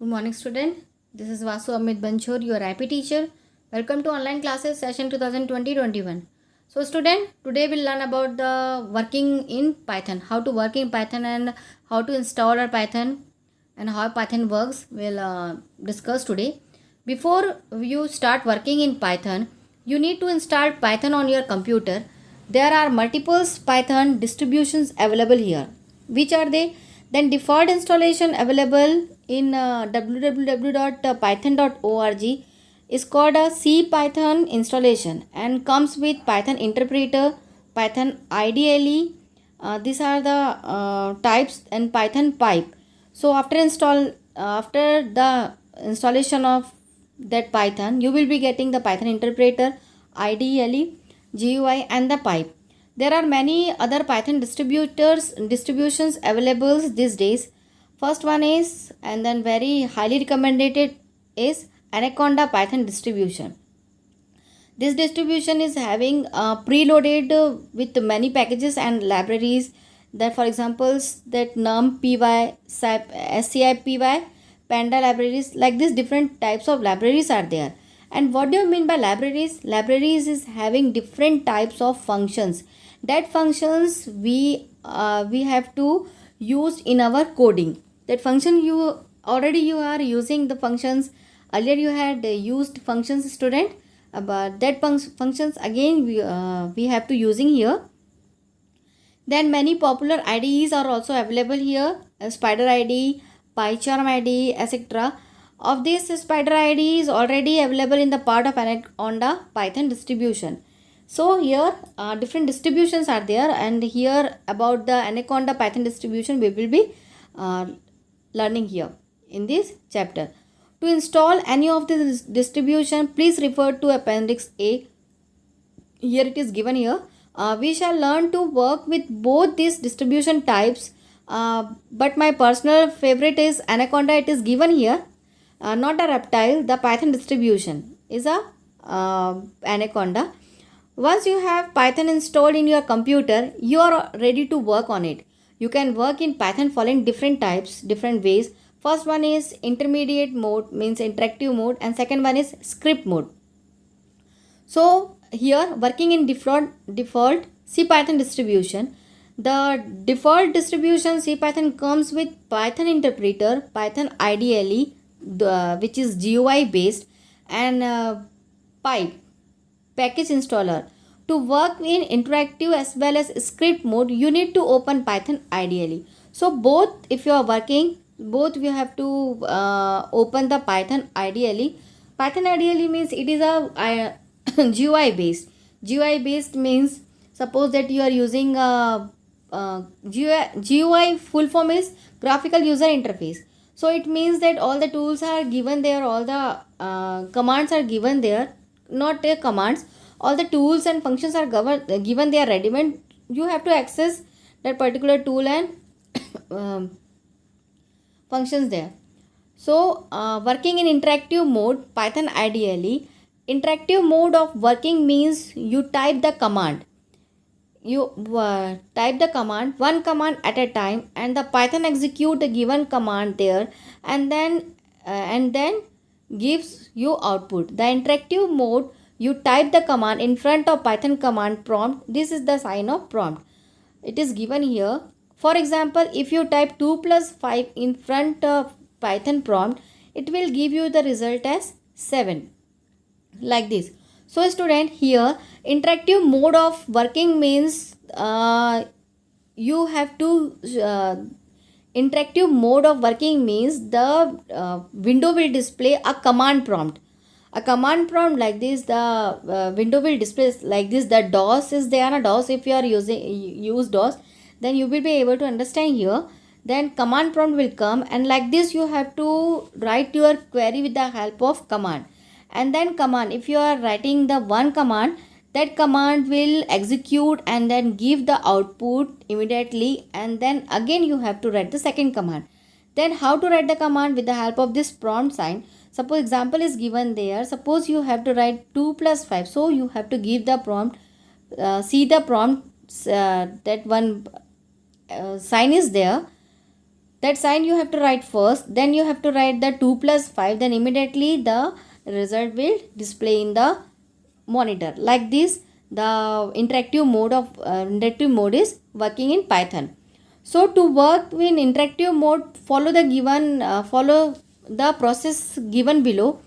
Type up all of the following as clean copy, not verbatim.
Good morning, student. This is Vasu Amit Banchor, your IP teacher. Welcome to online classes session 2020-21. So, student, today we'll learn about the working in Python, how to work in Python and how to install our Python and how Python works. We'll discuss today. Before you start working in Python, you need to install Python on your computer. There are multiple Python distributions available here. Which are they? Then default installation available in www.python.org is called a CPython installation and comes with Python interpreter, Python IDLE. These are the types and Python pipe. So after the installation of that Python, you will be getting the Python interpreter, IDLE, GUI and the pipe. There are many other Python distributions available these days. First one is, and then very highly recommended, is Anaconda Python distribution. This distribution is having preloaded with many packages and libraries. That, for example, that NumPy, SciPy, Panda libraries, like these different types of libraries are there. And what do you mean by libraries? Libraries is having different types of functions. That functions we have to use in our coding. That function you are using the functions. Earlier you had used functions, student, but that functions again we have to using here. Then many popular IDEs are also available here, Spider IDE, PyCharm IDE, etc. Of this, Spider IDE is already available in the part of Anaconda Python distribution. So here different distributions are there, and here about the Anaconda Python distribution we will be learning here in this chapter. To install any of this distribution, please refer to Appendix A. Here it is given here. We shall learn to work with both these distribution types, but my personal favorite is Anaconda. It is given here, not a reptile. The Python distribution is a Anaconda. Once you have Python installed in your computer, you are ready to work on it. You can work in Python following different types, different ways. First one is intermediate mode, means interactive mode, and second one is script mode. So here working in default CPython distribution. The default distribution CPython comes with Python interpreter, Python IDLE, which is GUI based, and pipe package installer. To work in interactive as well as script mode, you need to open Python IDLE. So both, if you are working, both you have to open the Python IDLE. Python IDLE means it is a GUI based. GUI based means, suppose that you are using GUI full form is graphical user interface. So it means that all the tools are given there, all the commands are given there, not their commands. All the tools and functions are given there ready-made. You have to access that particular tool and functions there. So working in interactive mode, Python IDLE. Interactive mode of working means you type the command. You type the command, one command at a time, and the Python execute the given command there, and then gives you output. The interactive mode, you type the command in front of Python command prompt. This is the sign of prompt. It is given here. For example, if you type 2 plus 5 in front of Python prompt, it will give you the result as 7. Like this. So student, here interactive mode of working means you have to interactive mode of working means the window will display a command prompt. A command prompt like this, the window will display like this. The DOS is there, a DOS. If you are use DOS, then you will be able to understand here. Then command prompt will come, and like this you have to write your query with the help of command. And then command, if you are writing the one command, that command will execute and then give the output immediately, and then again you have to write the second command. Then how to write the command? With the help of this prompt sign. Suppose example is given there. Suppose you have to write 2 plus 5. So you have to give the prompt, see the prompt, that one sign is there. that sign you have to write first, then you have to write the 2 plus 5, then immediately the result will display in the monitor. Like this, the interactive mode is working in Python. So to work in interactive mode, follow the process given below.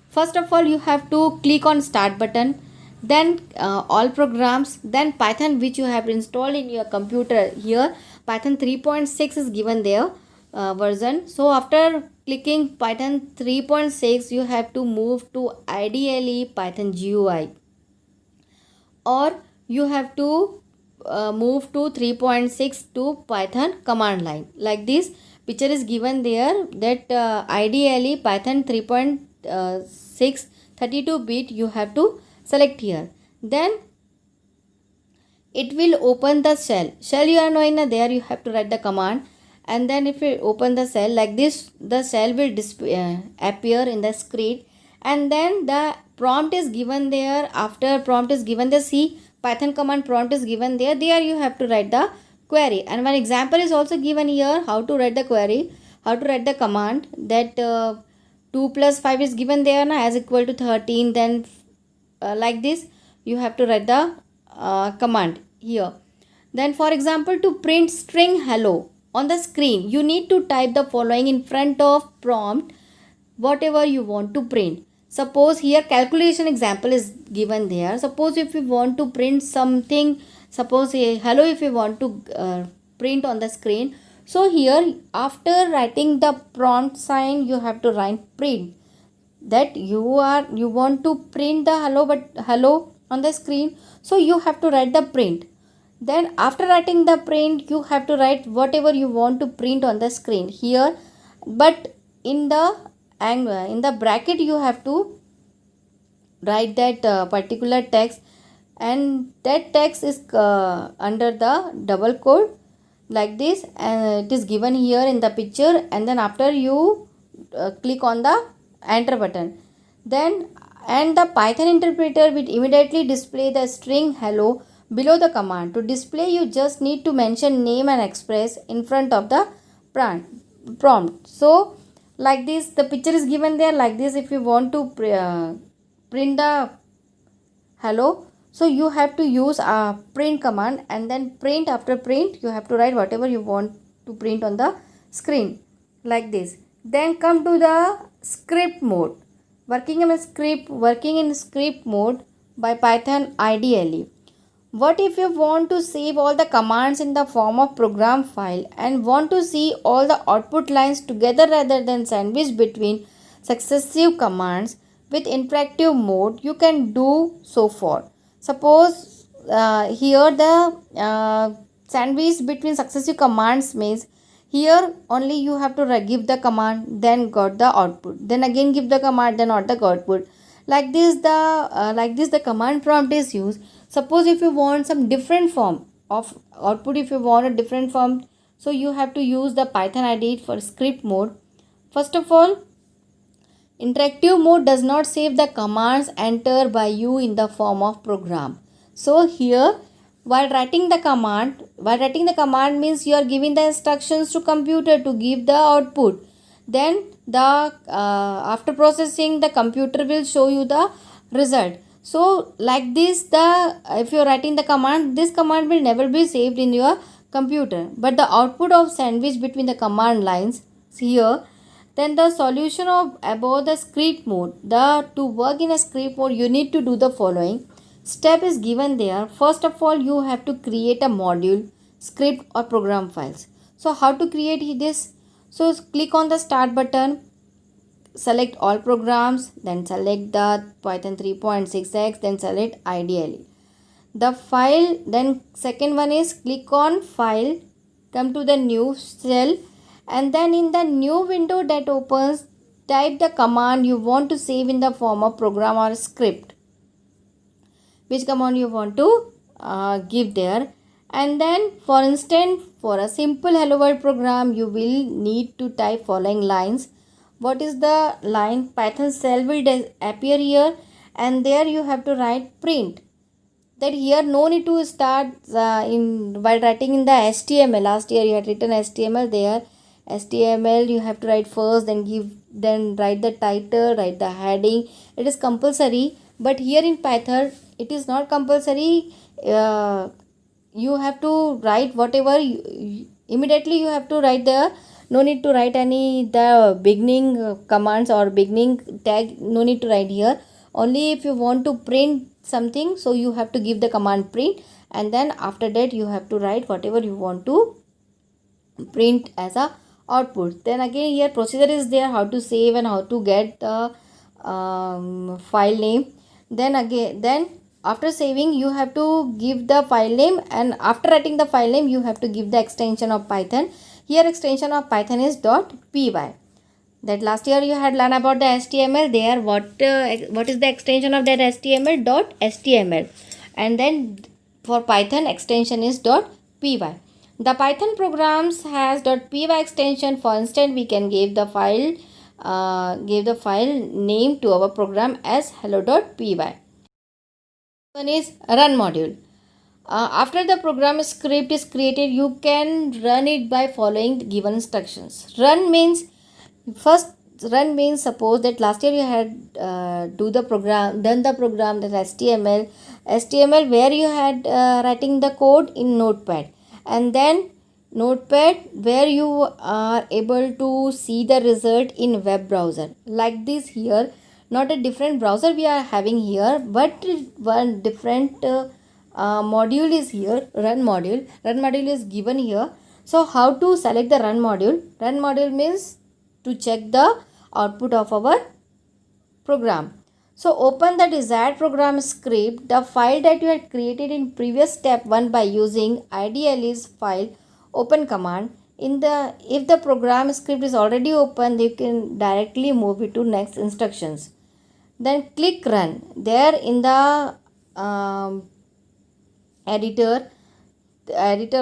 First of all, you have to click on start button, then all programs, then Python which you have installed in your computer. Here Python 3.6 is given there version. So after clicking Python 3.6, you have to move to IDLE Python GUI, or you have to move to 3.6 to Python command line. Like this picture is given there, that IDLE Python 3.6 32-bit you have to select here. Then it will open the shell you are knowing that there you have to write the command, and then if you open the shell like this, the shell will appear in the screen, and then the prompt is given there. After prompt is given, the C Python command prompt is given there. There you have to write the query, and one example is also given here how to write the query, how to write the command. That 2 plus 5 is given there now as equal to 13. Then like this you have to write the command here. Then for example, to print string hello on the screen, you need to type the following in front of prompt, whatever you want to print. Suppose here calculation example is given there. Suppose if you want to print something, suppose hello if you want to print on the screen. So here after writing the prompt sign, you have to write print, that you want to print the hello on the screen. So you have to write the print. Then after writing the print, you have to write whatever you want to print on the screen here, but in the bracket you have to write that particular text, and that text is under the double quote like this, and it is given here in the picture. And then after you click on the enter button, then and the Python interpreter will immediately display the string hello below the command. To display, you just need to mention name and express in front of the prompt. So like this the picture is given there. Like this, if you want to print the hello, so you have to use a print command, and then print. After print, you have to write whatever you want to print on the screen like this. Then come to the script mode. Working in script mode by Python IDLE. What if you want to save all the commands in the form of program file and want to see all the output lines together rather than sandwich between successive commands? With interactive mode, you can do so for. Suppose here the sandwich between successive commands means here only you have to give the command, then got the output, then again give the command, then not the output. Like this the command prompt is used. Suppose if you want some different form of output, if you want a different form, so you have to use the Python IDE for script mode. First of all, interactive mode does not save the commands entered by you in the form of program. So here while writing the command means you are giving the instructions to computer to give the output. Then the after processing, the computer will show you the result. So like this, if you are writing the command, this command will never be saved in your computer, but the output of sandwich between the command lines here. Then the solution of about the script mode. To work in a script mode, you need to do the following step is given there. First of all, you have to create a module, script or program files. So how to create this? So click on the start button, select all programs, then select the Python 3.6x, then select IDLE. The file, then second one is click on file, come to the new cell, and then in the new window that opens, type the command you want to save in the form of program or script. Which command you want to give there. And then for instance, for a simple hello world program, you will need to type following lines. What is the line? Python shell will appear here, and there you have to write print. That here no need to start while writing in the HTML. Last year you had written HTML there, HTML you have to write first, then write the title, write the heading. It is compulsory, but here in Python it is not compulsory. You have to write whatever immediately you have to write there. No need to write any the beginning commands or beginning tag, no need to write here. Only if you want to print something, so you have to give the command print, and then after that you have to write whatever you want to print as a output. Then again here procedure is there, how to save and how to get the file name. Then after saving you have to give the file name, and after writing the file name you have to give the extension of Python. Here extension of Python is .py. That last year you had learned about the HTML. There what is the extension of that HTML? .html. And then for Python extension is .py. The Python programs has .py extension. For instance, we can give the file name to our program as hello.py. One is run module. After the program script is created, you can run it by following the given instructions. Run means suppose that last year you had done the program that HTML where you had writing the code in Notepad, and then Notepad where you are able to see the result in web browser like this. Here not a different browser we are having here, but one different module is here, run module is given here. So how to select the run module? Run module means to check the output of our program. So open the desired program script, the file that you had created in previous step 1 by using IDLE's file open command. If the program script is already open, you can directly move it to next instructions. Then click run. There in the editor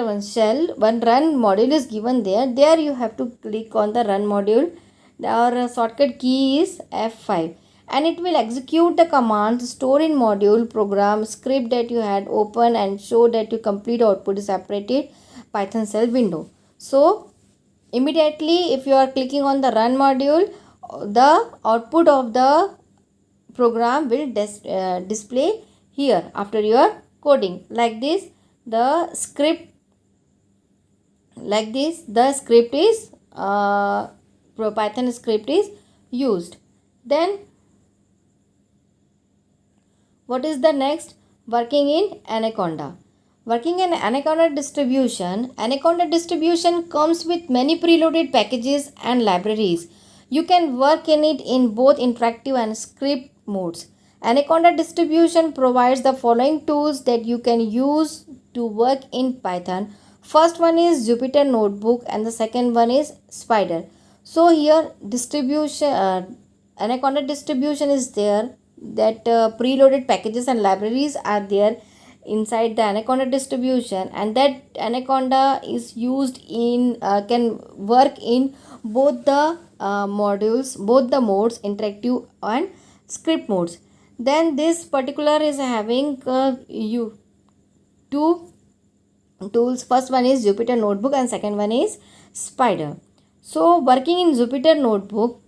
one shell, one run module is given there. There you have to click on the run module. Our shortcut key is F5, and it will execute the commands stored in module program script that you had open and show that your complete output is separated Python shell window. So immediately if you are clicking on the run module, the output of the program will display here after your coding. Like this the script is Python script is used. Then what is the next? Working in Anaconda. Working in Anaconda distribution comes with many preloaded packages and libraries. You can work in it in both interactive and script modes. Anaconda distribution provides the following tools that you can use to work in Python. First one is Jupyter Notebook and the second one is Spyder. So here Anaconda distribution is there, that preloaded packages and libraries are there inside the Anaconda distribution, and that Anaconda is used in can work in both the modes, interactive and script modes. Then this particular is having two tools. First one is Jupyter Notebook and second one is Spyder. So working in Jupyter Notebook,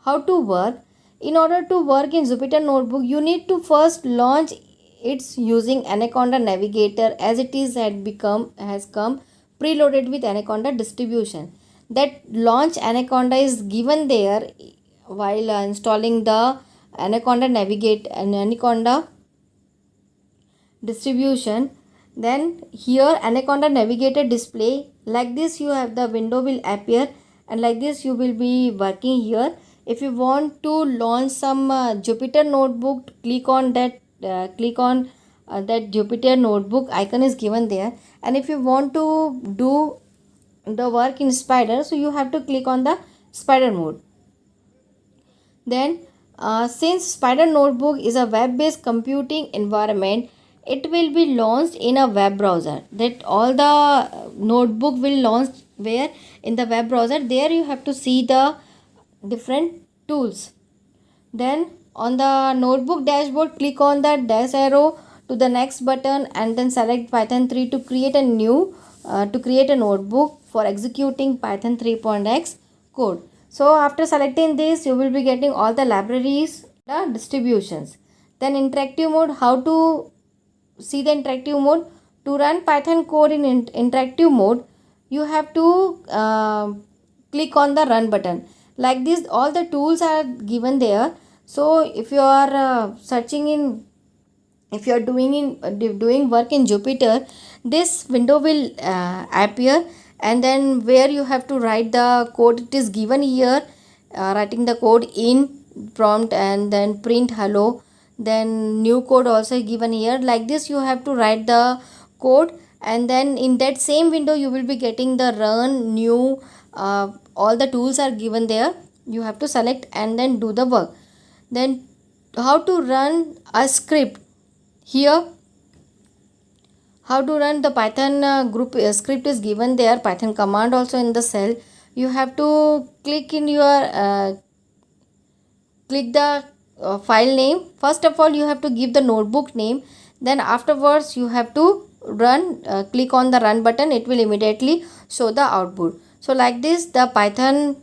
how to work? In order to work in Jupyter Notebook, you need to first launch it using Anaconda Navigator, as it is has come preloaded with Anaconda distribution. That launch Anaconda is given there while installing the Anaconda Navigate and Anaconda distribution. Then here Anaconda Navigator display, like this you have the window will appear, and like this you will be working here. If you want to launch some Jupyter Notebook, click on that Jupyter Notebook icon is given there. And if you want to do the work in Spyder, so you have to click on the Spyder mode. Then since Spyder Notebook is a web-based computing environment, it will be launched in a web browser. That all the notebook will launch where? In the web browser. There you have to see the different tools. Then on the notebook dashboard, click on the dash arrow to the next button and then select Python 3 to create a new to create a notebook for executing Python 3.x code. So after selecting this, you will be getting all the libraries, the distributions. Then interactive mode, how to see the interactive mode. To run Python code in interactive mode, you have to click on the run button. Like this, all the tools are given there. So if you are if you are doing work in Jupyter, this window will appear, and then where you have to write the code, it is given here, writing the code in prompt and then print hello. Then new code also given here. Like this, you have to write the code, and then in that same window you will be getting the run new. All the tools are given there. You have to select and then do the work. Then how to run a script here, how to run the Python group script is given there. Python command also in the cell. You have to click in your click the file name. First of all, you have to give the notebook name. Then afterwards you have to run, click on the run button. It will immediately show the output. So like this, the Python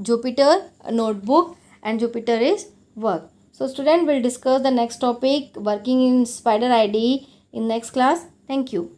Jupyter notebook and Jupyter is work. So student will discuss the next topic, working in Spider IDE, in next class. Thank you.